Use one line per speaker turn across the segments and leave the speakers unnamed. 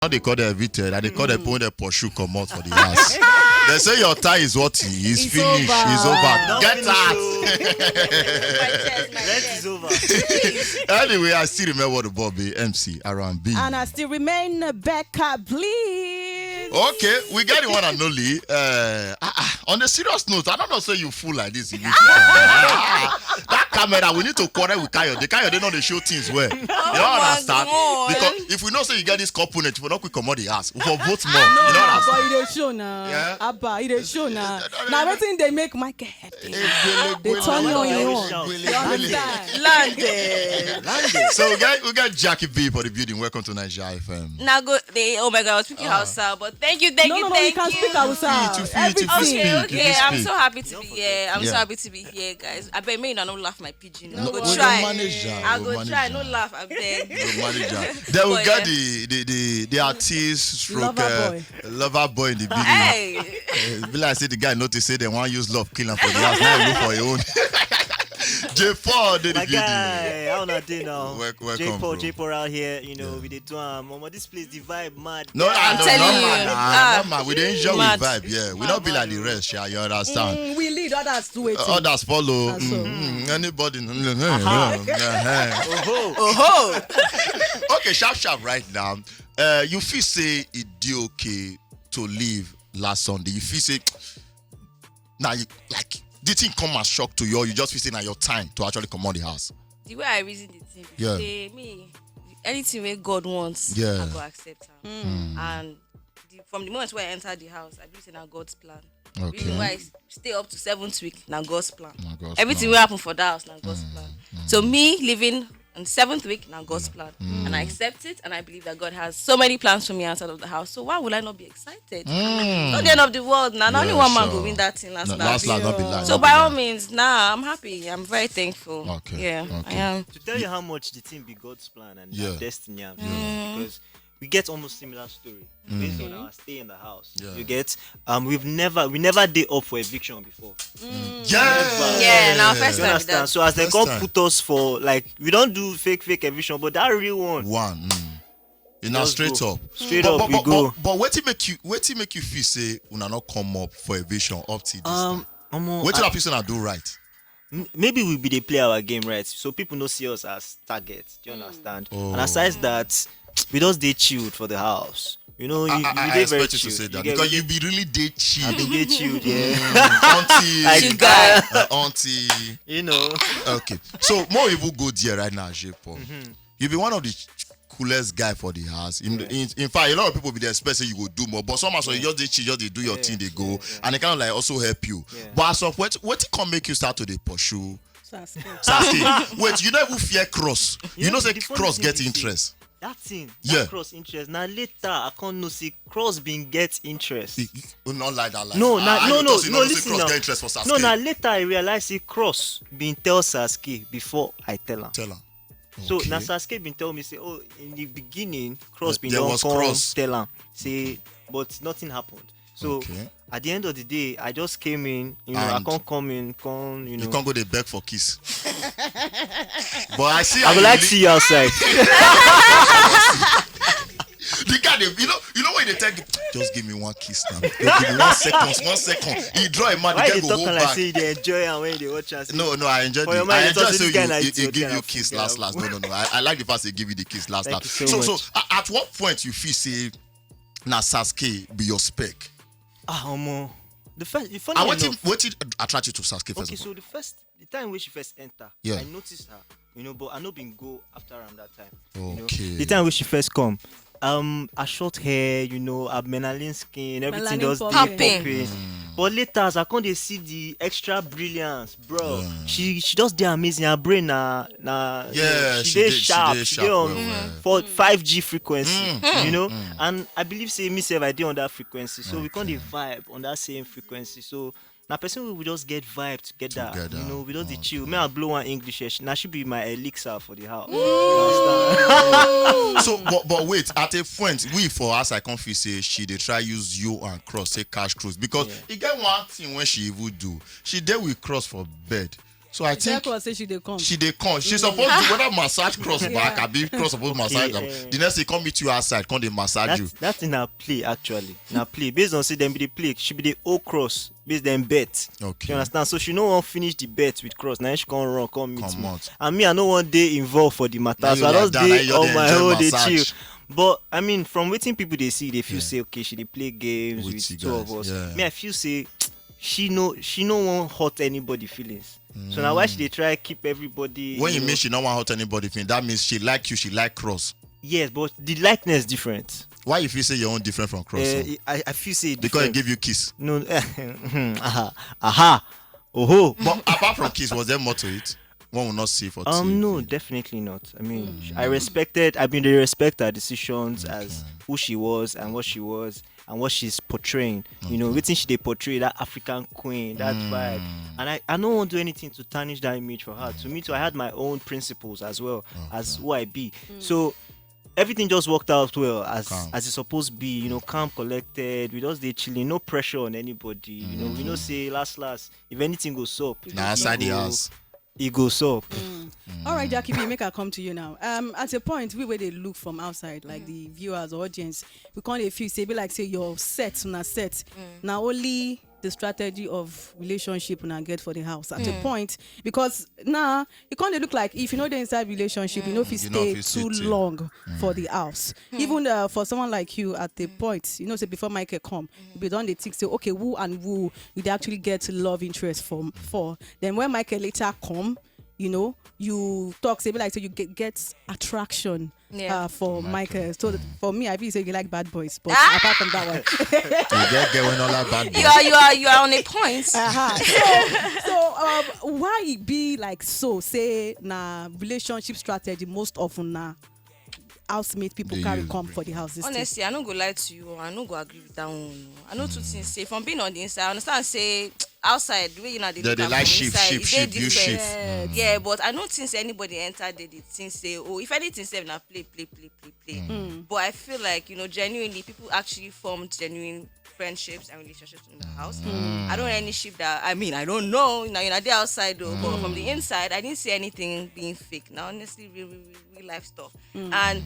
Now they call them evicted, and they call them put the pursue comot for the house. They say your time is what is
It's
finished.
over.
It's over.
Not
Get
finished,
out.
My
Rent
chest.
is over.
Anyway, I still remember the Bobby MC around B.
And I still remain Becca, please.
Okay, we got the one and only. On the serious note, I don't know say you fool like this. That camera, we need to quarrel with Kayo. The Kayo, they know they show things well. You don't understand?
God.
Because if we know say you get this component, if we not quick come out the house, we will vote more.
No,
You don't
but
understand?
it is show now.
Yeah.
Abba, it is show now. Now, everything they make my head. They turn you on your own. You understand?
London.
So we got Jackie B for the building. Welcome to Naija FM.
Now go. Oh my God, I was speaking Hausa, but thank you,
No, you can speak Hausa.
Feel to
Everything.
speak.
Okay,
You
I'm
speak.
so happy to be here. I'm
Yeah.
so happy to be here, guys. I bet me you don't laugh my pigeon. I
No,
go
we
try.
don't manage that.
I
We
go
manage
try.
that.
No laugh. I beg.
No manager. Then we
But,
got
yeah.
the artist stroke
Lover boy.
lover boy in the building.
Hey.
Be like say the guy notice say they want use love kill him for the house. Now he look for your own. J4 did the
My
building.
guy, how na dey now?
Welcome,
J-Paul,
bro.
J-Paul out here, we dey do Mama, this place, the vibe mad.
No,
I'm
no,
telling
no,
you.
man, no, man. We dey enjoy
Mad.
with vibe, yeah. We don't be like the rest, yeah. You understand?
We lead others to it.
Others follow.
That's all.
Anybody.
Oh,
Okay, sharp right now. You feel say it dey okay to leave last Sunday. You feel say now you like the thing come as shock to you, or you just feel say now your time to actually come out the house.
The way I reason the thing,
Yeah.
say me, anything where God wants,
Yeah.
I go accept him. And from the moment where I enter the house, I believe in God's plan.
Okay.
Reason why I stay up to 7th week, now God's plan.
Na God's
Everything
plan.
will happen for that house, now God's plan. So me living on 7th week, now God's plan. And I accept it, and I believe that God has so many plans for me outside of the house. So why would I not be excited? Not the end of the world now. Only one man
sure.
will win that thing last
No,
last.
last not be like.
So by all means, I'm happy. I'm very thankful.
Okay,
Yeah,
okay.
I am.
to tell you how much the thing be God's plan and
Yeah.
our destiny, because we get almost similar story based on our stay in the house.
Yeah.
You get, we never did up for eviction before.
Yeah, now first
You
time
understand?
that.
So as they
First
come
time.
put us for we don't do fake eviction, but that real one.
One. You know,
Just
straight
go.
up.
Straight
but,
up,
but,
we
but,
go.
But what make you feel say una not come up for a vision up to this time? What
I-
you person do right?
maybe we be dey play our game right, so people no see us as targets. Do you understand?
Oh.
And aside that, we just dey chilled for the house. You know, you
I
dey very
expect you to
chilled.
say that
get-
because you be really dead cheap.
I been dey chilled, yeah.
Auntie,
You guy.
auntie.
You know.
Okay, so more people go there right now, J-Paul. You be one of the coolest guy for the house. In fact, a lot of people be there expect say you go do more, but somehow so you just dey chill, just dey do your thing, they go, and they kind of like also help you.
Yeah.
But as of what can make you start to dey pursue?
Sasuke.
Sasuke, wait, you don't even fear cross. You know say
the funny
cross
thing
get
be say,
interest.
That thing,
Yeah.
that cross interest. Now later, I can't know see cross being get interest.
Not like that. Like
No,
that.
no,
You
no,
say
no.
say
Listen
cross
now.
get interest for Sasuke.
No, now later I realize see cross being tell Sasuke before I tell him.
Tell her.
So
Okay.
now Sasuke been tell me say, oh, in the beginning, cross been
There
don
was
come
cross.
tell him say, but nothing happened. So
Okay.
at the end of the day, I just came in. I
And
can't come in, you know.
You can't go dey beg for kiss. But I see.
I
how
would
you
like to
really-
see you outside.
The guy, you know when they tell you, just give me one kiss now. Just give me 1 second. He draw a man,
Why
the
you
guy go
talking
hold
like
back.
say they enjoy and when they watch us?
No, I enjoyed
For your
it.
mind,
I
you thought
enjoyed
this guy like
he
to
give
kind
you
of
kiss
fool,
last. No. I like the fact they give you the kiss last.
Thank you so
So
much.
at what point you feel say na Sasuke be your spec?
The funny
And
enough.
what attract you to Sasuke first
Okay,
of all?
so the time when she first enter,
Yeah.
I noticed her, but I no been go after around that time.
Okay.
The time when she first come, her short hair, her melanin skin, everything
Melanin
just dey
popping.
popping. But later, as I come dey see the extra brilliance, bro. She just dey amazing. Her brain
Yeah,
she
she
dey
dey
sharp.
sharp
She dey on
well.
for 5G frequency, And I believe say me sef I dey on that frequency, so we come dey vibe on that same frequency. So na person we will just get vibe together.
Together.
We just dey chill. May I blow one English? Now she be my elixir for the house. You understand?
So, but wait, at a point, we for us, I can't feel say she they try use you and cross say cash cruise because it get one thing when she even do. She there with cross for bed. So I think
say she dey come.
she supposed to whether massage cross back, I be cross supposed massage them. The next day come meet you outside, come they massage you.
That's in her play actually. Now play based on say them be the play. She be the O cross based on bet.
Okay.
You understand? So she no want finish the bet with cross. Now she come run, come meet me.
Out.
And me, I no one day involved for the matter.
Now
So I
you
just
like that,
day
now you're
on
there
my
enjoy
own, they
massage.
chill. But I mean, from waiting people they see, they feel say okay, she dey play games
With
with
you
two
guys,
of us.
yeah.
Me, I feel say she no want hurt anybody feelings. So now why she dey try keep everybody.
When you
know,
mean she don't want hurt anybody, that means she like you, she like cross.
yes, but the likeness different.
Why you feel say your own different from cross? So?
I feel say
Because
different.
it give you kiss.
No, aha, oh.
But apart from kiss, was there more to it? One will not see for TV.
No, definitely not. I mean, they respect her decisions as who she was and what she was and what she's portraying. You know, everything she they portray, that African queen, that vibe. And I don't want to do anything to tarnish that image for her. To me too, I had my own principles as well as who I be. So everything just worked out well as it's supposed to be, you know, calm, collected. We just they chilling, no pressure on anybody. You know, we don't say last, if anything goes up.
Now outside the house.
It goes up.
All right, Jackie B, make her come to you now. At a point, we where they look from outside, like the viewers or audience, we can't if you say be like say your set na set. Now only the strategy of relationship una get for the house at a point, because now it can't look like if you know the inside relationship, you know if you stay too long for the house. Even for someone like you at the point, you know, say before Michael come, we don't they think say okay, who and who would actually get love interest for. Then when Michael later come, you know, you talk say be like so you get attraction. For Michael. So for me, I feel say you like bad boys, but apart from that one,
You get when all that bad boy.
You are on a point.
So why it be like so? Say na relationship strategy most often na housemate people
They
carry
use
come for the house.
Honestly, I don't go lie to you. I don't go agree with that one. I know two things. Say from being on the inside, I understand. Say outside, the way you know they
like
shift,
shift, you shift.
Yeah, but I don't think say anybody enter there. They think say, oh, if anything, say na play. But I feel like, you know, genuinely, people actually formed genuine friendships and relationships in the house. I don't know any ship that, I mean, I don't know. You know, they're outside though, but from the inside, I didn't see anything being fake. Now, honestly, real life stuff. And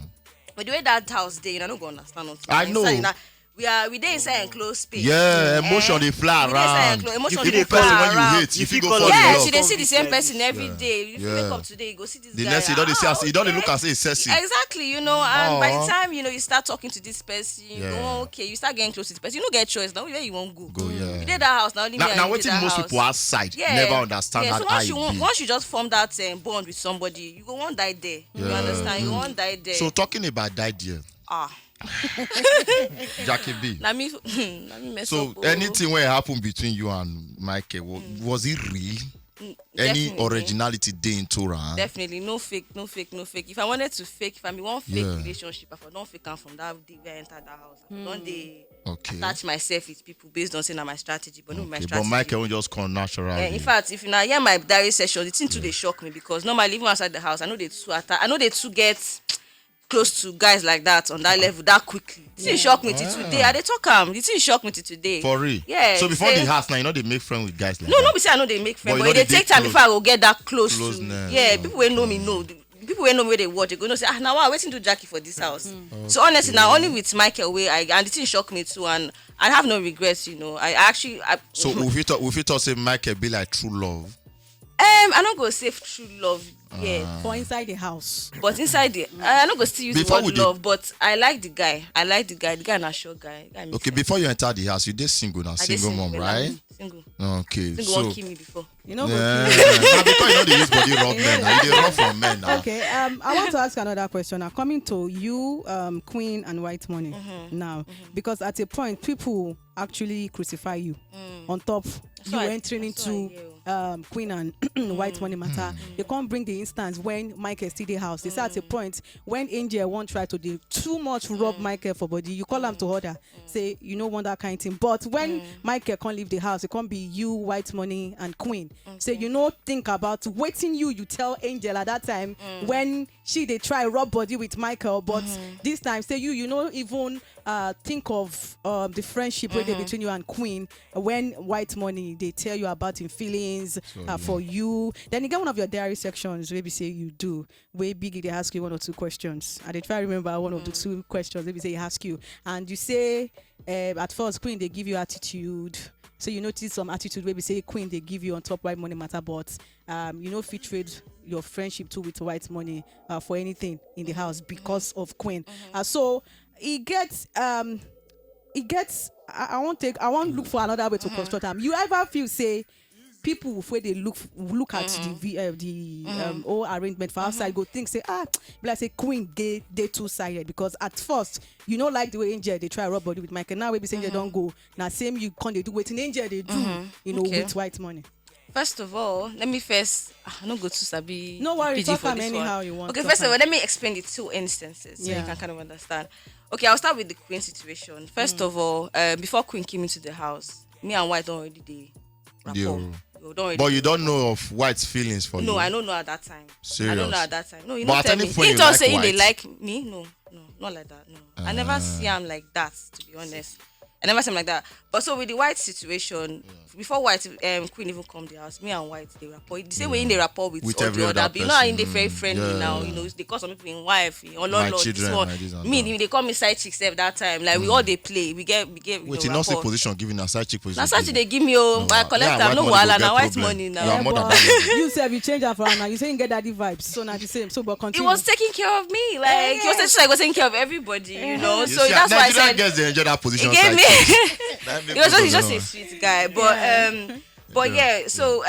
with the way that house day, I don't go understand until
I know.
Inside, we dey inside enclosed space.
Yeah, emotion they fly around.
Emotion
If
they
you person
fly
when
around.
you hate, if you go
call
for
it
Yeah,
love.
she dey see the same person every day. If you wake
Yeah.
up today, you go see this
The
guy.
next you don't see us, you don't look and say it's sexy.
Exactly, you know, and by
Aw.
the time you know you start talking to this person, you
Yeah.
go okay, you start getting close to this person. You don't get choice now. Where you won't go?
Go, yeah.
You did that house now. Only me and
Now
you
what
did that
most
house.
people outside never understand
Yeah,
that
so
I
once you just form that bond with somebody, you go one die there. You
Yeah.
understand? You go one die there.
So talking about that idea, Jackie B.
Let me mess
So
up.
anything when happen between you and Michael, was it real? Any
Definitely.
originality day in Torah?
Definitely no fake. If I wanted to fake, if I one fake
Yeah.
relationship, if I don't fake am from that day where I entered that house, I don't they
Okay.
attach myself with people based on saying that my strategy, but no my
Okay,
strategy.
but Michael will just come naturally.
In fact, if you now hear my diary session, the thing too they shock me because normally even outside the house, I know they too get close to guys like that on that level that quickly. The thing shock me till today. I dey talk am. The thing shock me till today.
For real?
Yeah.
So before
say-
the house now, you know they make friends with guys like
No,
that?
no, be say I know they make friends,
But
but,
you know
it dey
they
take time
close-
before I go get that close
closeness.
to. Yeah, people wey know me know. People wey know me wey dey watch, they go know say, now wow, wetin do Jackie for this house? So honestly, now only with Michael way, and the thing shock me too, and I have no regrets. You know, I actually.
So if you thought say Michael be like true love,
I don't go say true love. Yeah,
for inside the house.
but inside the, I don't go still use
Before
the
we
word
dey-
love. But I like the guy. The guy na sure guy. The guy make
okay,
sense.
before you enter the house, you did single now,
I dey
single mom,
well,
right?
Single.
Okay,
Single
so
won't kill me before.
You know.
yeah, now because you know they use body rub men, now you dey run from men now.
Okay. I want to ask another question. Now, coming to you, Queen and White Money. Now, because at a point, people actually crucify you on top you
why-
entering
that's why I
into
hear.
Queen and White Money matter. They can't bring the instance when Michael still the house. They say at a point when Angel won't try to do too much rub Michael for body, you call him to order. Say you know want that kind of thing. But when Michael can't leave the house, it can't be you, White Money, and Queen. Say you know think about waiting you tell Angel at that time when they try rub body with Michael, but this time say you know even think of the friendship where between you and Queen when White Money they tell you about him feelings for you. Then you get one of your diary sections maybe say you do where Biggie they ask you 1 or 2 questions. And they try to remember one of the 2 questions maybe say he ask you, and you say at first Queen they give you attitude. So you notice some attitude where we say Queen they give you on top White Money matter, but you know fit trade your friendship too with White Money for anything in the house because of Queen. So it gets I won't look for another way to construct them. You ever feel say people where they look at the whole arrangement for outside go think say be like say Queen they two-sided, because at first you know like the way Angel they try rub body with Michael, now maybe say Angel don't go now same you can't they do waiting Angel they do with White Money.
First of all, let me first I don't go to Sabi.
No worry,
PG
talk
for
them
this
anyhow
one.
you want.
Okay, first of all, let me explain the 2 instances so you
Yeah.
can kind of understand. Okay, I'll start with the Queen situation. First of all, before Queen came into the house, me and White don't already dey rapport.
But you don't know of White's feelings for you.
No, I don't know at that time.
Serious?
I don't know at that time. No, you
But
don't
at
tell
any
me.
point
He
you
don't
like
say they
White?
like me. No, not like that. No, I never see him like that. To be honest, I never see him like that. But so with the White situation, before White Queen even come to the house, me and White they rapport. The same way in the rapport with all
every
the
other
other people. You know how in
person.
they very friendly
Yeah.
now. You know they call some people in wife, or
My
this
children,
one.
like this and
Me,
that.
they call me side chick self that time. Like we all they play. We get.
Wait, you not say position giving a side chick position.
Now such they give me I collect
Yeah,
them. No
White money
wahala
go
now
get
White
problem.
money
You are
now.
more than
But
that.
you say you change her for her now. You say you get daddy vibes. So now the same. So but
He
continue.
was taking care of me. Like he was just like was taking care of everybody. You know.
You
So
see,
that's why I
Nigerian
said.
girls they enjoy that position.
He gave
side
me.
chick. That make
He was
people
just
know.
a sweet guy, but so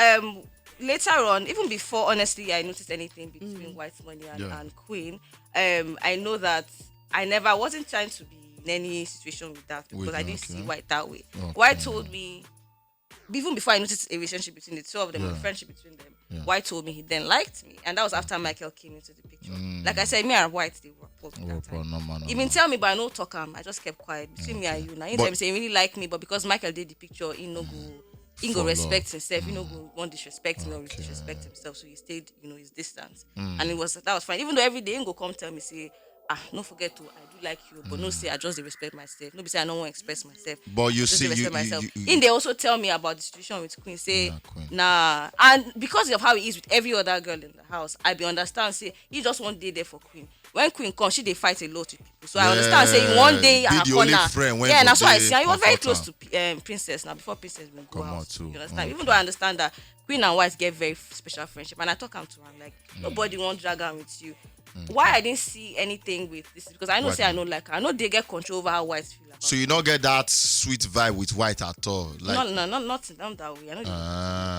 later on, even before honestly I noticed anything between White Money and Queen, I know that I wasn't trying to be in any situation with that because I didn't see White that way.
Okay.
White told me even before I noticed a relationship between the 2 of them, a friendship between them. White told me he then liked me, and that was after Michael came into the picture. Like I said, me and White they were both at that time.
No,
Even tell me, but I no talk him. I just kept quiet between me and you. Now, anytime say he really like me, but because Michael did the picture, he no go, he go respect himself. He no go want disrespect me or disrespect himself. So he stayed, his distance, and that was fine. Even though every day he go come tell me say, no forget to I do like you, but no say I just dey respect myself. No be say I don't want to express myself.
But you
Just
see,
dey
you,
respect myself.
you
In they also tell me about the situation with Queen. Say
Queen.
nah, and because of how he is with every other girl in the house, I be understand. Say he just one day there for Queen. When Queen comes, she they fight a lot with people. So I understand. Say one day
be
her
the only
corner.
friend when
Yeah, and
go
that's why I
dey
see. And he was very
comfort
close to Princess now. Before Princess will go
Comot
out.
too.
You understand?
Okay.
Even though I understand that Queen and White get very special friendship, and I talk am to her like nobody won't drag her with you. Why I didn't see anything with this is because I know
White
say I know like her. I know they get control over how White feel about.
So you don't get that sweet vibe with White at all. Like,
not that way. I know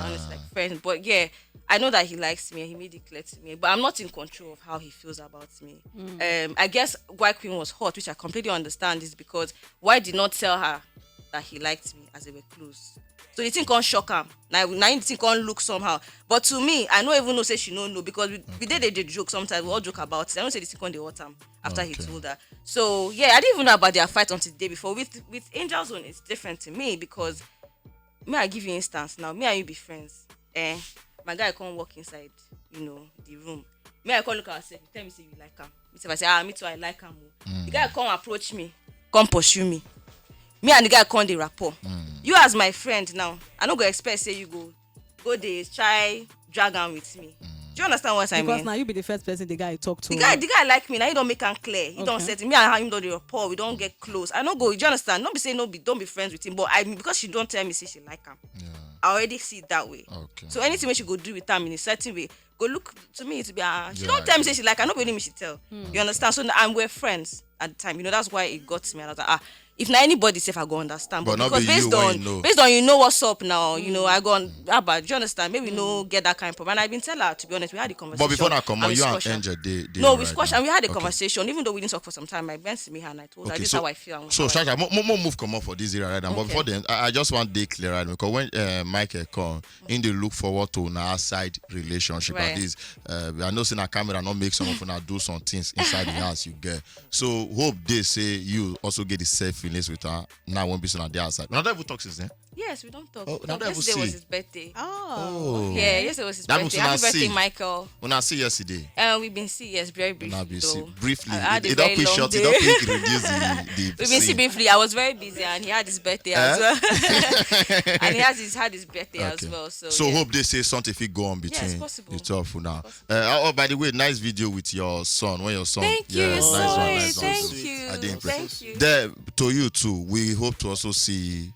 honest like friends, but yeah, I know that he likes me and he made it clear to me. But I'm not in control of how he feels about me. I guess why Queen was hot, which I completely understand, is because White did not tell her that he liked me as they were close. So the thing can't shock her. Now the thing can't look somehow. But to me, I don't even know say she don't know because we did a joke sometimes. We all joke about it. I don't say the thing can't dey hurt am after he told her. So yeah, I didn't even know about their fight until the day before. With Angel Zone, it's different to me because I give you instance now. Me and you be friends. My guy can't walk inside, the room. I can't look at ourselves. You tell me say you like him. If I say me too, I like him. The guy can't approach me, come pursue me. Me and the guy can't dey rapport. You as my friend now, I don't go expect say you go dey try drag am with me. Do you understand what I mean?
Because now you be the first person the guy talk to.
The guy like me now. He don't make him clear. He don't set me and him don't dey rapport. We don't get close. I don't go. Do you understand? Don't be saying don't be friends with him. But because she don't tell me say she like him.
yeah.
I already see it that way.
Okay.
So anything she go do with him in a certain way, go look to me to be she
Yeah,
don't tell me say she like her. Nobody me she tell. You understand? So and we're friends at the time. That's why it got to me. And I was like, if not anybody safe, I go understand.
But not
because
be you when you know.
based on what's up now, I go on about. Do you understand? Maybe no get that kind of problem. And I've been telling her to be honest, we had a conversation.
But before that come on, you and
squash her.
Angel, they
No,
right
we squashed
now.
and we had a
Okay.
conversation. Even though we didn't talk for some time, I went to me and I told her this is how I feel. And
So,
how I
Shaka, more move come up for this era right now. But
Okay.
before then, I just want day clear right because when Michael come, in they look forward to an outside relationship
Right.
at this. I know seeing a camera not make some of them do some things inside the house you get. So hope they say you also get the self feelings with her. Now I won't be so on the outside. Now that even talk since then.
Yes, we don't talk.
Oh, now that
Yesterday
we
was
see.
his birthday.
Oh.
Yeah, yesterday was his
That
birthday.
means
Happy
when I
birthday,
see.
Michael.
When I see yesterday.
We've been seeing, yes, very briefly.
Now be see
though.
briefly.
I had a
It don't
very
quick
long
short. It
day.
don't quick reduce the
We've been
scene.
seeing briefly. I was very busy, and he had his birthday as well. And he had his birthday as well. So yeah.
hope they say something if it go on between
possible.
the two of you now. Oh, by the way, nice video with your son. When your son.
Thank you,
nice
so
one, nice one.
thank
So,
you,
I didn't
thank you.
There to you too. We hope to also see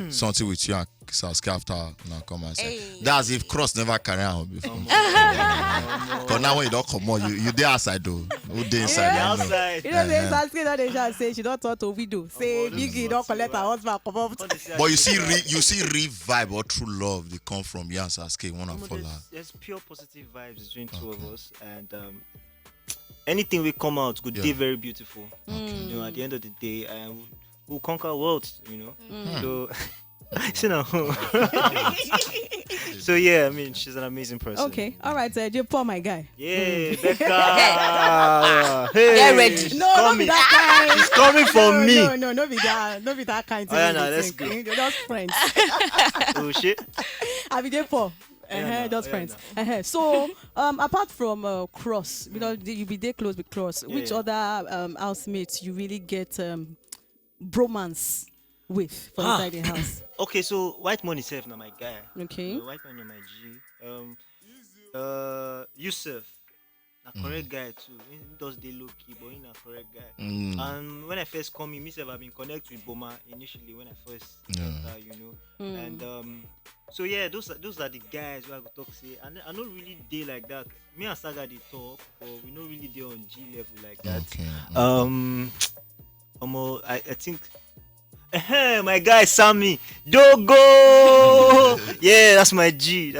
something with you and Sasuke after now come and say.
Hey.
That's if Cross never carry on before. Because now when you don't come on, you dey outside though. Who dey inside?
Yeah.
I know.
Outside.
You know, say Sasuke that they shall say she don't talk to widow. Say Biggie don't collect her husband. Come up.
But you see real vibe or true love they come from you and Sasuke. Wanna follow.
There's pure positive vibes between two of us, and anything we come out could be very beautiful. You know, at the end of the day, we'll conquer worlds. You know, so. So yeah, I mean, she's an amazing person.
Okay, all right, you Paul, my guy.
Yeah, Becca. Hey,
Get ready.
she's
No, not be
coming.
that kind.
She's coming for me.
No, not be that kind.
Oh, yeah, no, let's go.
You're just friends.
Oh shit.
I be Paul.
Yeah,
just
no,
friends.
yeah,
So, apart from Cross, you know, you be there close with Cross. Which
Yeah.
other housemates you really get bromance with for inside the house?
Okay, so White Money self now my guy.
Okay.
White Money my G. Yusuf, a correct guy too. He does the low key, but he's a correct guy. And when I first come in, myself I've been connected with Boma initially when I first entered, you know. And so yeah, those are the guys who I could talk say. And I don't really deal like that. Me and Saga they talk, but we don't really deal on G level like that.
Okay.
I think. My guy Sammy Dogo. Yeah, that's my G.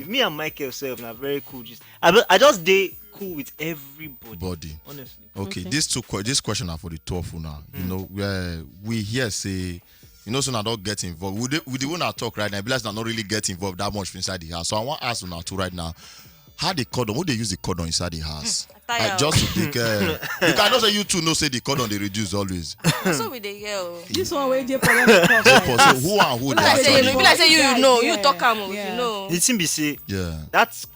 Me and Michael self are very cool. I just stay cool with everybody.
Body.
Honestly.
Okay. This question are for the two of you now. You know, where we here say, you know, so I don't get involved. We the one I talk right now, be like not really get involved that much inside the house. So I want to ask you now too right now. How they cordon? What they use the cordon inside the house? Just to take you can also you two know say the cordon they reduce always.
So with the girl.
This one where they
So who and who they actually?
You talk you know.
The thing be say,
yeah.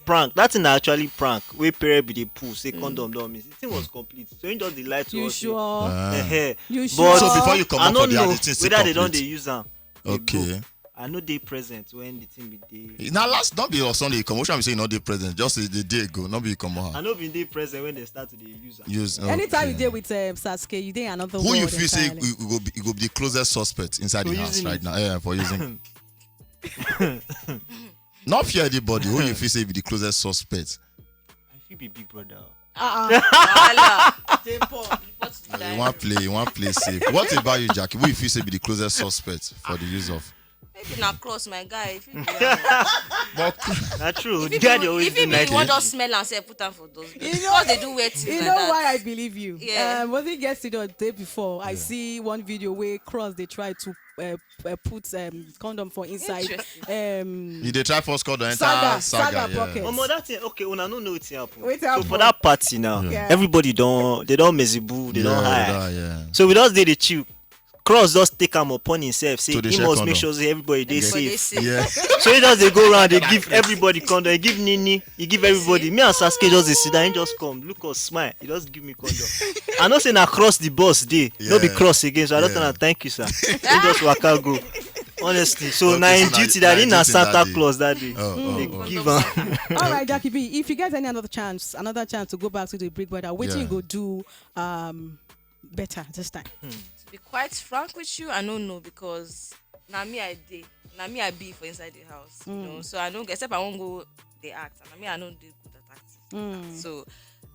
prank. That thing actually prank. We pair be the pool say condom don't miss. The thing was complete. So he just the light to
You
us.
sure?
You
You
sure?
sure?
So before you come
I
up for
don't
the
know
other things
whether they don't
complete.
they use them.
Okay.
I know they present when the thing be there.
Now last not be on Sunday come. What I'm saying not the present. Just the day ago. Not be come on.
I know been they present when they start to the use.
Use.
Anytime you
okay.
deal with Sasuke, you did another
Who you
world
feel say
entirely.
you go be the closest suspect inside
For
the house
using
right
it.
now? Yeah, for using. Not fear anybody. Who you feel say be the closest suspect?
I feel be Big Brother.
You want play safe. What about you, Jackie? Who you feel say be the closest suspect for the use of?
Maybe not cross my guy. If you
That's true. The guy they always do
you
like
want just smell and say put them for those.
You know-
Because they do weird things
You
like
know
that.
why I believe you?
Yeah.
Was it yesterday or the day before? I see one video where Cross they try to put condom for inside.
Interesting.
You dey try first call the entire
Saga
yeah.
pocket.
that thing, okay, una no know what's happen.
Wetin
So
happen?
for that party now,
Yeah.
everybody they don't mezibu, they don't hide.
Yeah.
So we just did the chill. Cross just take him upon himself, say
So they
he
share
must
condom.
make sure say everybody they
Everybody
safe.
safe.
Yeah.
So he just they go around, they give everybody condom, he give Nini, he give everybody. Me and Sasuke just they sit down, he just come, look us smile, he just give me condom. I know say na cross the boss day, no be
Yeah.
cross again. So I don't
Yeah.
tell him thank you, sir. He just waka go. Honestly, so
Okay,
now in
so
duty
na
that in
duty
a Santa
that day.
Claus that day. They
Oh.
give him.
All right, Jackie B. If you get another chance to go back to the Big Brother, what
Yeah.
you go do better this time?
To be quite frank with you, I don't know because now me I be for inside the house, you know. So I don't except I won't go the act, and I don't do good at acting. So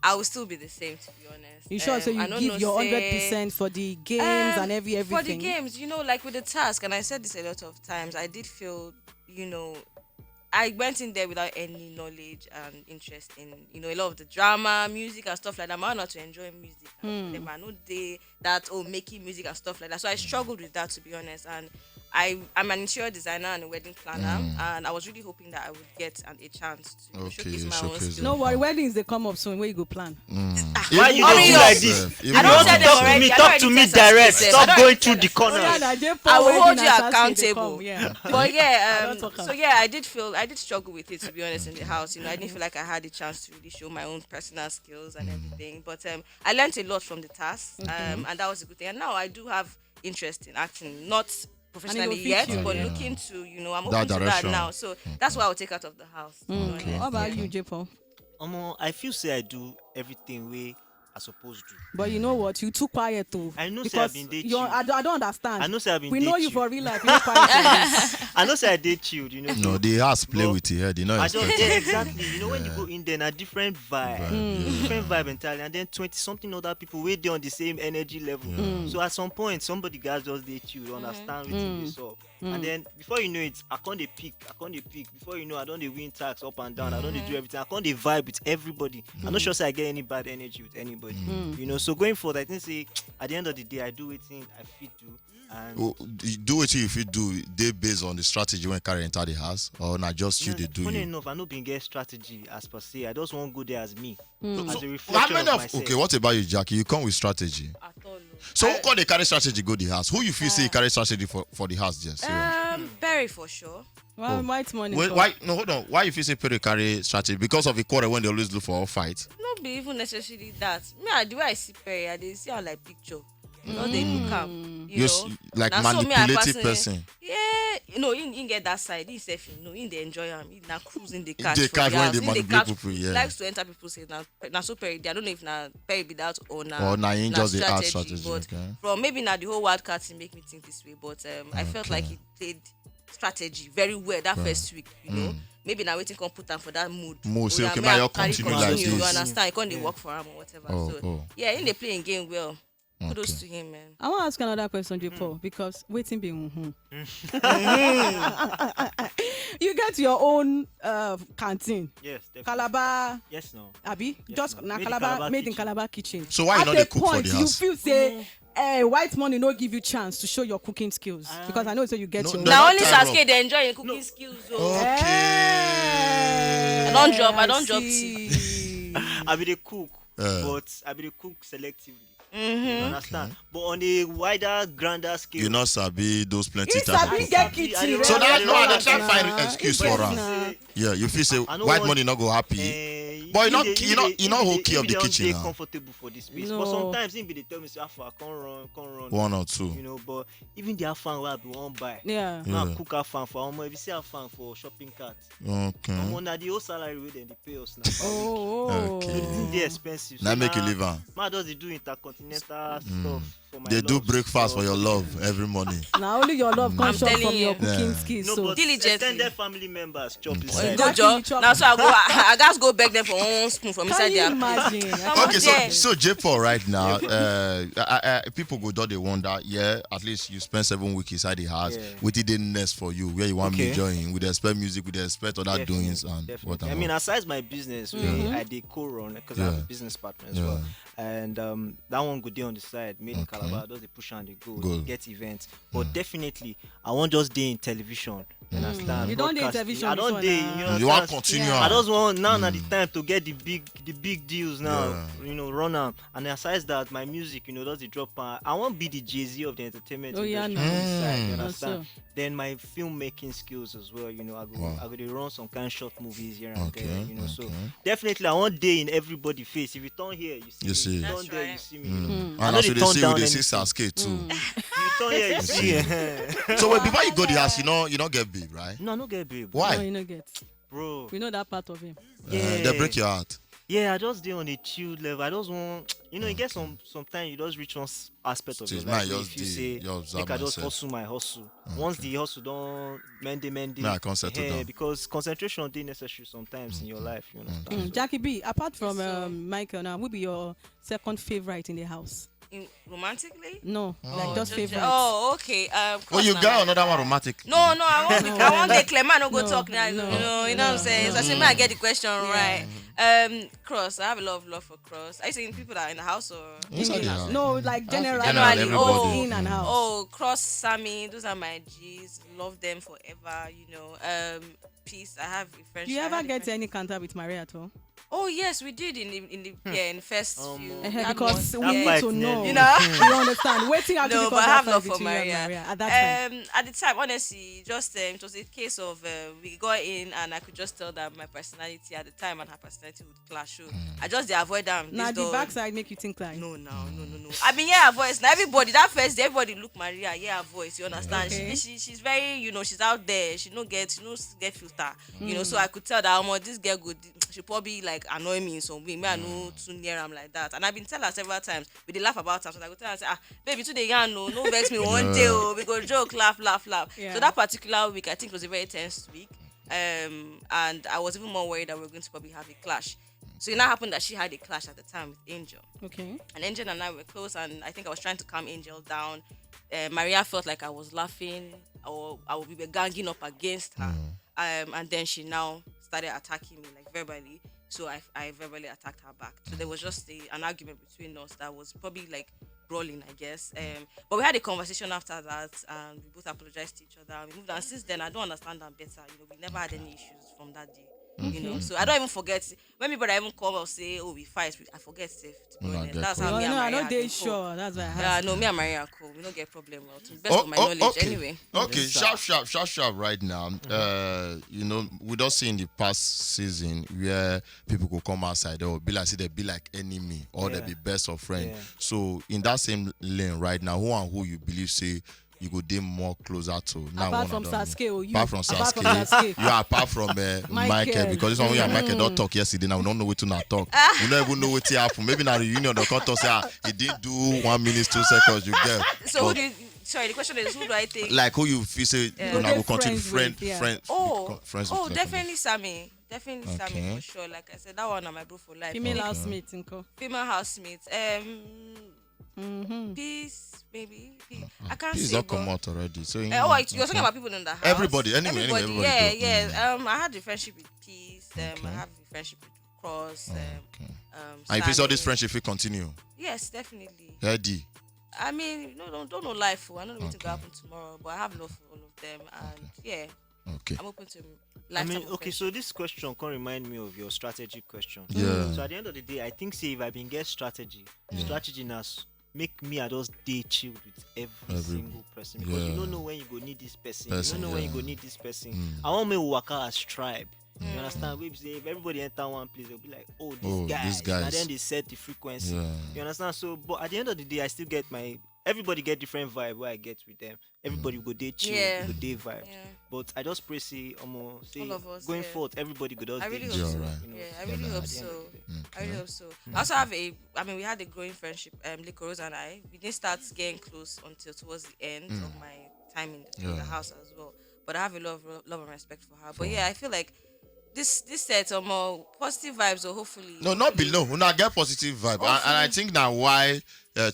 I will still be the same, to be honest.
You sure? So
I
you
don't
give
know,
your
say-
100% for the games and everything.
For the games, you know, like with the task, and I said this a lot of times, I did feel, you know, I went in there without any knowledge and interest in, you know, a lot of the drama, music and stuff like that. I'm not to enjoy music. And I know they that making music and stuff like that. So I struggled with that, to be honest. And I'm an interior designer and a wedding planner, and I was really hoping that I would get a chance to showcase my own skills.
No worry, weddings they come up soon. Where you go plan?
Why you
Hurry
do
up.
like this?
I don't tell them
Talk to
already.
me.
I
Talk
already
to me
tell some
direct.
people, I
Stop
don't
going
already
through
tell
the
them.
corners.
I will hold you accountable.
Yeah.
But yeah,
don't talk
so yeah, I did struggle with it, to be honest, in the house. I didn't feel like I had a chance to really show my own personal skills and everything. But I learned a lot from the task, and that was a good thing. And now I do have interest in acting, not professionally yet, but looking to, I'm open to that now. So that's what I'll take out of the house.
How about you, J-Paul?
I feel say I do everything way I supposed to.
But you know what? You too quiet too.
I know say
because
I've been dey
I don't understand.
I know say I've been
We
dey
know you
chill.
for real life. You're quiet.
I know say I did chilled,
No, they has play with your head. You know,
I don't exactly. When you go in there, a different vibe entirely, and then 20-something other people wait there on the same energy level. So at some point, somebody guys just they chill, understand what this up, and then before you know it, I can't peak. Before you know, I don't dey win tax up and down. I don't dey do everything. I can't dey vibe with everybody. I'm not sure say I get any bad energy with anybody. So going forward, I think say at the end of the day, I do it I fit do. And
you do what if you do, they based on the strategy when carry enter the house, or not just you they do.
Funny
You.
enough, I no been get strategy as per se. I just want to go there as me,
So,
as a
how
reflection
many
of
of
myself.
okay? What about you, Jackie? You come with strategy.
At all, no.
So who call they carry strategy go the house? Who you feel say you carry strategy for the house? Just
Perry for sure.
Well, white money.
why? No, hold on. Why you feel say Perry carry strategy because of a quarrel when they always look for a fight?
Not be even necessarily that. Me, the way I see Perry, I dey see her like picture. They look am.
You're like
Na so me, I
manipulative
personally-
person.
Yeah, he get that side. He self, he dey enjoy am. He na cruise in the catch.
dey
for
catch
the
when
house.
they
He
manipulate
catch-
people,
he
yeah.
likes to enter people's head. Na so Perry. I don't know if na Perry be that or na.
Or na him just dey add strategy,
But
okay.
from maybe na the whole wildcat thing make me think this way. But I felt like he played strategy very well that first week. Maybe now waiting can put am for that mood.
Say, okay,
me,
man,
I
you
carry
continue like
You
this.
understand? You can't work for him or whatever. So yeah, in the playing game well. Kudos to him, man.
I want to ask another question, J-Paul, because waiting be You get your own canteen.
Yes, definitely.
Calabar,
Yes, no.
Abi,
Yes,
just
ma'am.
na
Made in
Calabar,
Calabar
made in
kitchen.
Calabar kitchen.
So why you
At
not
a
dey cook for
point,
the house?
you feel say, white money no give you chance to show your cooking skills because I know so you get
No,
your.
no.
Now
not
only
tie
Sasuke
up.
they enjoy your cooking skills. Oh.
Okay.
I don't drop
see.
tea.
I be the cook, but I be the cook selectively. You understand? But on a wider, grander scale.
You know, sabi those plenty
He
type of
sabi
people.
get kitchen.
So that's why they try
Nah.
find excuse for
Nah.
am. Yeah, you feel say
I know
white
what-
money not go happy. But you not okay of the kitchen
They
now.
comfortable for this space.
No.
But sometimes even they tell me say, "Alpha, come run."
One or two.
But even their fan where I be one buy.
Yeah.
Now cook a fan for if you see a fan for shopping cart.
Okay.
Under the whole salary wey dem dey pay us now.
Oh.
Okay.
It's dey expensive.
Now
So
make you
na-
leave am.
Man just dey do intercontinental stuff for my
They do
loves.
breakfast
So-
for your love every morning.
Now only your love comes
I'm
short
telling
from your
you.
cooking
Yeah.
skills.
No,
So
but
Diligently.
extended family members chop
Mm.
inside.
Go,
Exactly,
Joe.
you chop-
Now so I guys go beg them for one spoon from
can
inside
you
their.
imagine?
Okay,
Yeah.
so J-Paul right now, people go do they wonder, yeah, at least you spend 7 weeks inside the house.
Yeah.
What did they nest for you? Where you want me
Okay.
join? With expect music, with expect other
Definitely,
doings and
definitely.
what
I mean, aside my business, I did co-run because I have a
Yeah.
business partner as
Yeah.
well, and that one go there on the side, made in
Okay.
Calabar, does the push and the go,
Good.
get events, but definitely I won't just day in television. You understand?
You don't dey in
Broadcasting.
television
I don't
before
day.
now.
you want
understand?
continue?
Yeah.
I
am.
just want now the time to get the big deals now.
Yeah.
Run am. And aside that, my music, does the drop. I won't be the Jay-Z of the entertainment
Oh, yeah,
industry.
no.
on the side, you
Mm.
understand?
Also.
Then my filmmaking skills as well. I go dey run some kind of short movies here and
Okay,
there. So
okay.
definitely I want day in everybody's face. If you turn here, you see
You
me.
see.
You turn
That's
there, you
right.
see me.
And
I know
as
they
you
turn
see
down
with the
anything.
Sasuke too.
You turn here, you see.
So wait, before you go the house, you don't get babe, right?
No, I no get babe.
Why?
No, you know get.
Bro.
We know that part of him.
They break your heart.
Yeah, I just do on a chilled level. I just want, you get sometimes you just reach one aspect of your
Since
life.
now,
If you
just
say,
dey- you observe
make I just
myself.
hustle my hustle. Once the hustle don't mend,
May I come settle down?
because concentration is necessary sometimes in your life. You understand? So-
Jackie B, apart from
So-
Michael, now, who be your second favorite in the house?
Romantically?
No, like just favorite.
Oh, okay.
Oh,
course
you
na
got
my-
another one romantic.
No, I want the Clement no go
No,
talk now.
no,
You know what I'm saying? So I say, may I get the question right? Cross. I have a lot of love for Cross. Are you saying people that are in the house or?
Inside the house.
No, like generally,
Generally,
oh,
everybody.
in and out.
Oh, So Cross, Sammy, those are my G's. Love them forever. Peace. I have a friendship.
Do you ever get any contact with Maria at all?
Oh yes, we did in the first few. We had
Because
one.
we need
fight
to know.
nearly.
You understand? Waiting actually
No,
cause
but I
that
have
fight
love for
between you and
Maria.
at that time.
At the time, honestly, just it was a case of we got in and I could just tell that my personality at the time and her personality would clash. So I just they avoid them.
Now the backside make you think like.
No. I mean, yeah, her voice. Now everybody that first day, everybody look Maria. Yeah, her voice. You understand?
Okay.
She's very, she's out there. She no get filter. So I could tell that this girl good. She probably like annoy me in some way. Me I know too near am like that. And I've been telling her several times. We they laugh about her. So I go tell her, say, baby, today no vex me one day. Oh, we go joke, laugh.
Yeah.
So that particular week, I think it was a very tense week. And I was even more worried that we were going to probably have a clash. So it now happened that she had a clash at the time with Angel.
Okay.
And Angel and I were close, and I think I was trying to calm Angel down. Maria felt like I was laughing, or we were ganging up against her. And then she now started attacking me like verbally. So I verbally attacked her back. So there was just an argument between us that was probably like brawling, I guess. But we had a conversation after that, and we both apologized to each other. We moved on. Since then, I don't understand them better. We never had any issues from that day. So I don't even forget when people even call or say, "Oh, we fight." I forget safe. That's how me and Maria.
I know
had
they
been
sure.
cool.
That's why I
Yeah,
have.
no, me and Maria are cool. We don't get problem. Well, to the best of my knowledge, anyway.
Okay, sharp right now. We don't see in the past season where people could come outside, they will be like, say they be like enemy or they be best of friend.
Yeah.
So in that same lane right now, who and who you believe say you go dey more closer to now?
Apart from Sasuke,
apart from Sasuke, you are apart from Michael, because this one when you and Michael don't talk yesterday, now we don't know what to not talk. We don't even know what happen. Maybe now the union they can't talk say he didn't do 1 minute 2 seconds. You get
So sorry, the question is, who do I think?
like who you feel say you
Go
go
get
continue
friends with, yeah.
friends with
Definitely Sammy. Definitely Sammy for sure. Like I said, that one on my bro for life.
Female housemates, Inko.
Female housemates. Peace, maybe. Peace. I can't
Please
say.
don't come out already. So
You're talking about people in the house.
Everybody, anyway, everybody
yeah.
do.
I had a friendship with Peace. I have a friendship with Cross.
And if you saw this
Stanley.
friendship will continue.
Yes, definitely.
Eddie.
I mean, don't know life. I don't know what's going to happen tomorrow, but I have love for all of them, and yeah,
Okay.
I'm open to
I
lifetime.
mean, okay, so this question can remind me of your strategic question.
Yeah.
So at the end of the day, I think say if I been get strategy now make me I just day chill with every single person, because you don't know when you go need this person. You don't know when you go need this person. I want me to work out as tribe. You understand? We say if everybody enter one place, they'll be like, oh, these guys. And then they set the frequency.
Yeah.
You understand? So, but at the end of the day, I still get everybody get different vibe where I get with them. Everybody go day chill, go day vibe.
Yeah.
But I just pray say,
All of us,
going forth, everybody go just
I really
day
hope
chill.
so.
right.
I really hope so. I really hope so. I also have we had a growing friendship, Lico Rose and I. We didn't start getting close until towards the end of my time in the house as well. But I have a lot of love and respect for her. But yeah, I feel like this set some more positive vibes, or hopefully.
No, not below. Una get positive vibe, and I think now why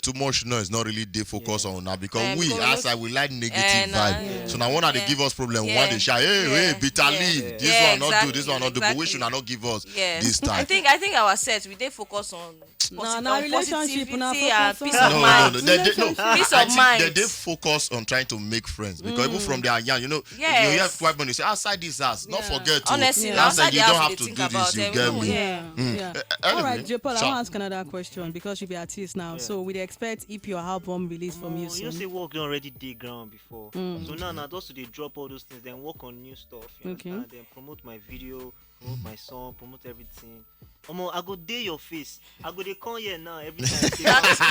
too much noise not really dey focus on now, because we outside we like negative vibe. So now one they give us problem. One they shout, hey, bitter leave. This one not do. This one not do. But we should not give us this time.
I think our set we did focus on
relationship,
positivity and peace
No,
of mind. Peace
I
of
think
mind.
they focus on trying to make friends, because even from their young, you have quite money. Say outside this house, not forget to.
Honestly,
outside you
the
don't
house,
have to
think
do
about
this. You
them.
get
No,
me?
Yeah. All
Anyway,
right, J-Paul, I
sure.
want to ask another question, because you be artist now. So we expect EP or album release from you
You know,
soon.
say work don't already dig ground before. So now just they drop all those things, then work on new stuff. You understand? Then promote my video, promote my song, promote everything. I go day your face. I go they come here now every time.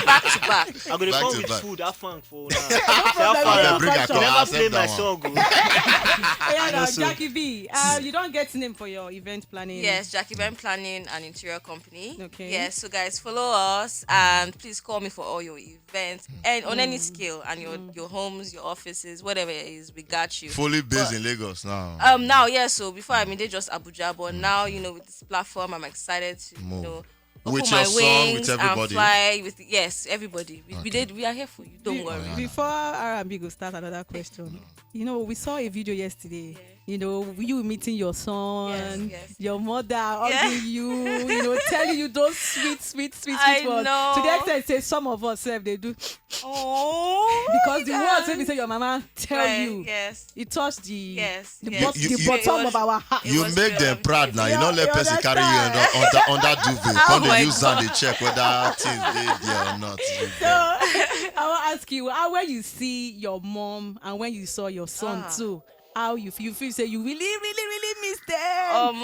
Back to back.
I go they
Back
come
to
with
back.
food. I funk for now.
Okay, bring a
You
call.
never
Accept
play
that
my
one.
song. Oh.
Yeah, now,
so-
Jackie B, you don't get name for your event planning.
Yes, Jackie Ben Planning and Interior Company.
Okay.
Yes, so guys, follow us and please call me for all your events and on any scale, and your homes, your offices, whatever it is, we got you.
Fully based in Lagos now.
Now, yeah. So before they just Abuja, but now with this platform, I'm excited to
With
open
your
my
son,
wings
with
and
everybody?
fly with yes, everybody. We are here for you. Don't worry.
Before R&B go start another question. You know, we saw a video yesterday. You know, you meeting your son,
Yes.
your mother hugging you, telling you those sweet
I
words.
know.
To the extent, say some of us they do
Oh,
because the words when we say your mama tell
Right,
you,
yes.
it touched the
Yes,
the,
yes.
bot-
You-
the
you-
bottom
It was-
of our heart.
it
You
was
make
real,
them
I'm
proud now. You
Yeah,
don't let
you
person carry you
understand?
under duvet.
Oh
Come they
my
use and they check whether things they there or not.
So I want to ask you, how when you see your mom and when you saw your son too, how you feel say you really miss them.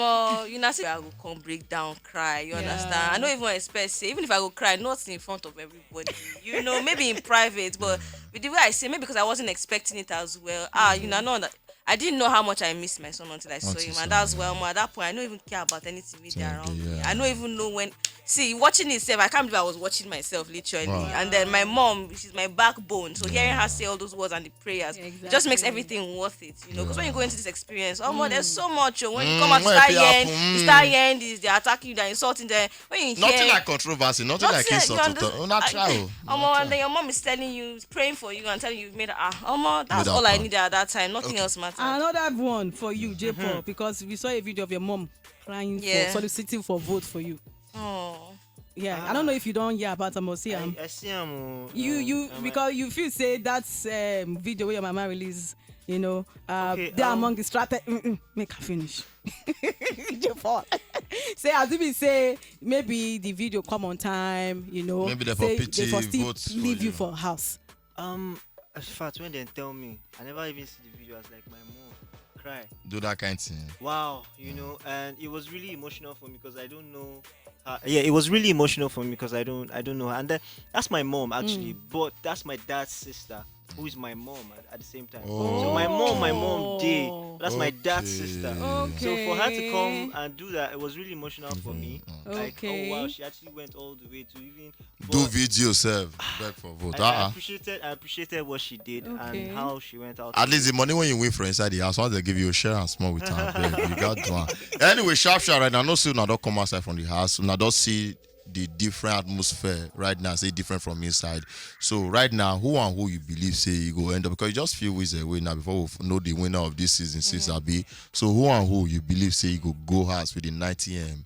You know, say I go come break down, cry. You understand? I don't even expect say even if I go cry, not in front of everybody. You know, maybe in private, but with the way I say, maybe because I wasn't expecting it as well. You know, I didn't know how much I missed my son until I saw him, and that's well. At that point, I don't even care about anything with around me. I don't even know when. See, watching itself, I can't believe I was watching myself literally.
Wow.
And then my mom, she's my backbone. So hearing her say all those words and the prayers, it just makes everything worth it. You know, because when you go into this experience, there's so much. When you come out, you start hearing this, they're attacking you, they're insulting them. When you
Nothing
hear,
like controversy, nothing like
you
insult.
understand?
Not try.
And then your mom is telling you, praying for you and telling you you've made that's all I needed at that time. Nothing else mattered.
Another one for you, J-Paul, because we saw a video of your mom crying for soliciting for vote for you.
Oh.
Yeah, I don't know if you don't hear about them or see them.
I see him.
Because you feel say that's video where your mama release. You know, they're among the strategy. Make her finish. J-Paul. Say as if we say maybe the video come on time. You know,
Maybe they for pity votes for
leave you
you.
for house.
In fact, when they tell me, I never even see the video. I was like, my mom cry.
Do that kind of thing.
Wow, and it was really emotional for me because I don't know. It was really emotional for me because I don't know her. And then that's my mom actually, but that's my dad's sister, who is my mom at the same time. So my mom did. That's my dad's sister.
Okay.
So for her to come and do that, it was really emotional for me. Like,
Okay.
oh wow, she actually went all the way to even
Do video self. Beg for vote.
I appreciated what she did
Okay.
and how she went out.
At least the money when you win for inside the house, once they give you a share and small with her, beg, you got one. Anyway, sharp right now. No, see, now don't come outside from the house. Now don't see the different atmosphere right now. Say different from inside. So right now, who and who you believe say you go end up because you just few weeks away now before we know the winner of this season, since Abi. So who and who you believe say you go house with the 90M.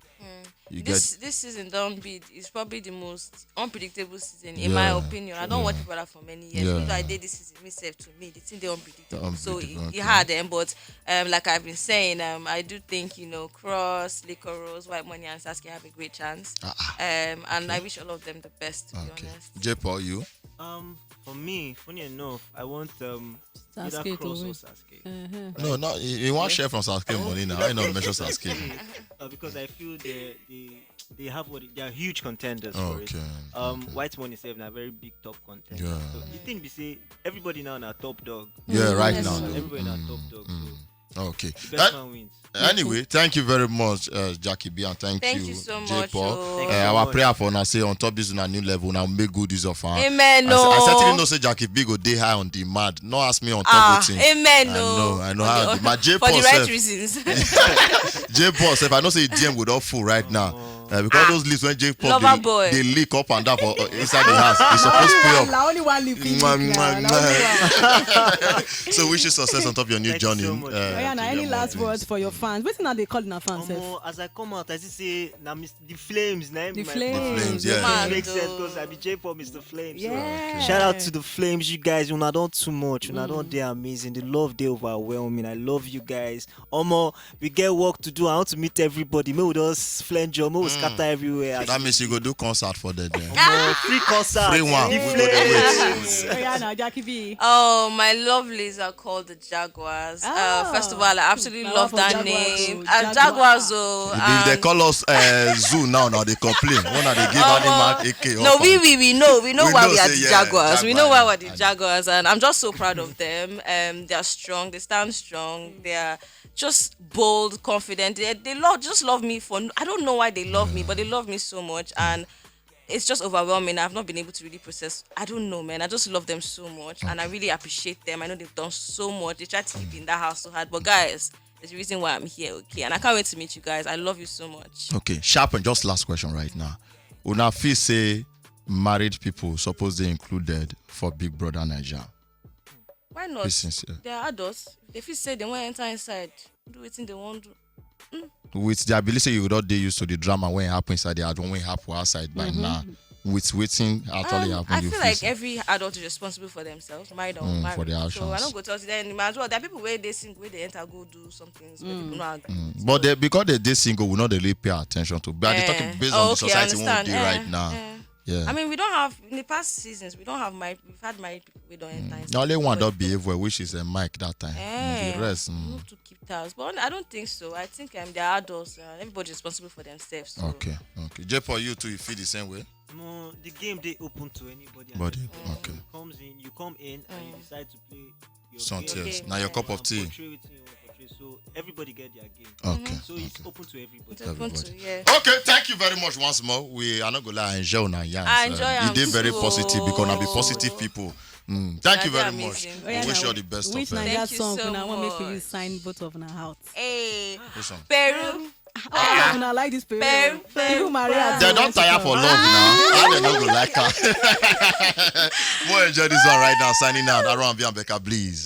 This season don't be it's probably the most unpredictable season in my opinion. I don't watch Big Brother for many years.
Yeah.
If I did this season myself, to me the thing they unpredictable. So
Unpredictable,
it had them, but like I've been saying, I do think Cross, Liquor Rose, White Money, and Saskia have a great chance. And I wish all of them the best. To be honest.
J-Paul, you?
For me, funny enough, I want either
Sasuke to
Cross or
win.
Sasuke.
No, you want share from Sasuke money now. I know mention Sasuke.
Because I feel they have they are huge contenders for it. White Money is a very big top contender.
Yeah.
So the thing be say everybody now na top dog.
Yeah, right
Yes.
now.
Everybody na top dog.
Okay.
So best man wins.
Anyway, thank you very much, Jackie B, and thank
you so much.
J-Paul.
Thank you so
Our
much.
prayer for now say on top this on a new level now make good use of her.
Amen.
I certainly know say Jackie B go day high on demand. No ask me on top of
Amen.
I know how. My
For
J-Paul
the right
self,
reasons.
J-Paul self, I know say DM would all full right now. Because those leaves when J-Paul
Lover boy.
they leak up and down for, inside the house. It's supposed to pay up.
Na only one leave.
Mwah, mwah, mwah. So wish you success on top of your new
Thank you
journey.
so much.
Any last words for your fans? Wetin na dey call na fans sef?
As I come out, I see say the Flames.
The Flames.
Flames, yeah.
Man,
Makes sense
though.
because I be J-Pop, Mr. Flames. So
Yeah.
shout out to the Flames, you guys. Una don't too much. Una don't they amazing. The love they overwhelming. I love you guys. We get work to do. I want to meet everybody. May we just flange or may we scatter everywhere.
That means you go do concert for them.
Free concert.
Free one.
The
We go there wait.
Flames.
Oh yeah, now Jackie B.
Oh, my lovelies are called the Jaguars. First of all, I absolutely
Now
love
for
that
Jaguars,
name.
oh,
Jaguars, oh.
If they call us zoo now they complain. When are they give animal AK?
No, we know why
know,
we are
say,
the
yeah,
Jaguars. We know
Jaguar.
why we're the Jaguars, and I'm just so proud of them. They are strong. They stand strong. They are just bold, confident. They just love me for. I don't know why they love me, but they love me so much, and it's just overwhelming. I've not been able to really process. I don't know, man. I just love them so much, and I really appreciate them. I know they've done so much. They tried to keep me in that house so hard, but guys, there's a reason why I'm here, okay? And I can't wait to meet you guys. I love you so much.
Okay, sharp and just last question right now. una feel say married people suppose they included for Big Brother Naija?
Why not?
Be sincere.
They are adults. If you say they want to enter inside, do it in they want to.
With the ability you would not dey used to the drama when it happen inside the house, when it happen outside by now. With waiting actually happen.
I
you
feel like
say-
every adult is responsible for themselves, married or unmarried.
for their
so I
actions.
don't go tell you then as well. There are people where they sing, where they enter, go do some things where people not agree.
But they, because they dey single, we not really pay attention to. But they talking based on the
okay, I
society we want to do
understand.
right now. Yeah.
I mean, we don't have in the past seasons. We don't have married. We've had married people. We don't enter.
The only one that behave well, which is a mic that time. The rest.
We have to keep tabs, but I don't think so. I think they're adults. Everybody's responsible for themselves. So.
Okay. J for you too, you feel the same way?
No, the game they open to anybody. and
Body.
everybody.
Okay.
You come in and you decide to play your
Something
game.
else. Now your cup of tea.
Portray wetin you want portray. So everybody get their game.
Okay.
So it's open to everybody.
It's open to, yeah.
Okay, thank you very much once more. We are not gonna lie, I enjoy now.
I enjoy
You
am
did very
too.
positive because I be positive people. Thank you very much.
amazing.
We wish you all the best
Which
of it.
Naija
Thank you
song
so
una want make you
much.
sign both of una out?
Hey,
Which one?
Peru.
All of una like this Peru.
Peru.
Even Maria.
They don't tire for love now. I don't know go like her. More enjoy this one right now. Signing out. Aaron and Becca, please.